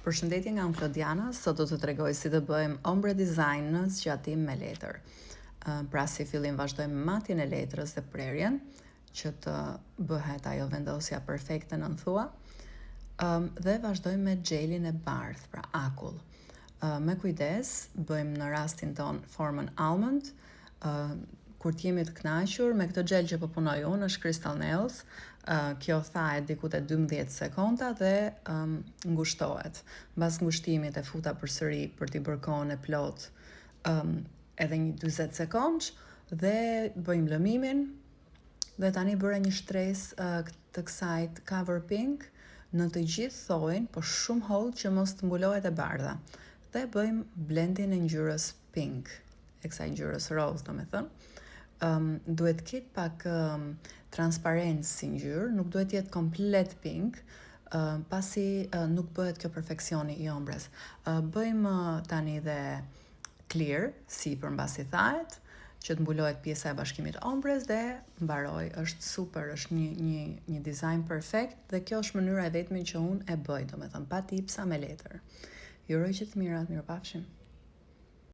Përshëndetje nga unë Klodiana, sot do të tregoj si të bëjmë ombre design në zgjatim me letër. Pra si fillim vazhdojmë matjen e letrës dhe prerjen, që të bëhet ajo vendosja perfekte në thua, dhe vazhdojmë me gjelin e bardh, pra akull. Me kujdes, bëjmë në rastin ton formën almond, kur t'jemi të kënaqur me këtë gjel që po punoj unë është Crystal Nails. Kjo thahet diku te 12 sekonda dhe ngushtohet. Mbas ngushtimit e futa përsëri për t'i bërë kohën e plot edhe një 40 sekondë dhe bëjmë lëmimin dhe tani bëra një shtresë të kësaj cover pink në të gjithë thojin, po shumë holl që mos të mbulohet e bardha. Dhe bëjmë blendin e ngjyrës pink, e kësaj ngjyrës rose, domethënë. Duhet ketë pak transparencë si ngjyrë, nuk duhet jetë komplet pink, pasi nuk bëhet kjo perfeksioni i ombres. Bëjmë tani dhe clear, sipër mbasi thahet, që të mbulohet pjesa e bashkimit ombres dhe mbaroj. Është super, është një dizajn perfekt dhe kjo është mënyra e vetme që unë e bëj, domethënë pa tipsa me letër. Ju uroj gjithë të mirat, mirupafshim.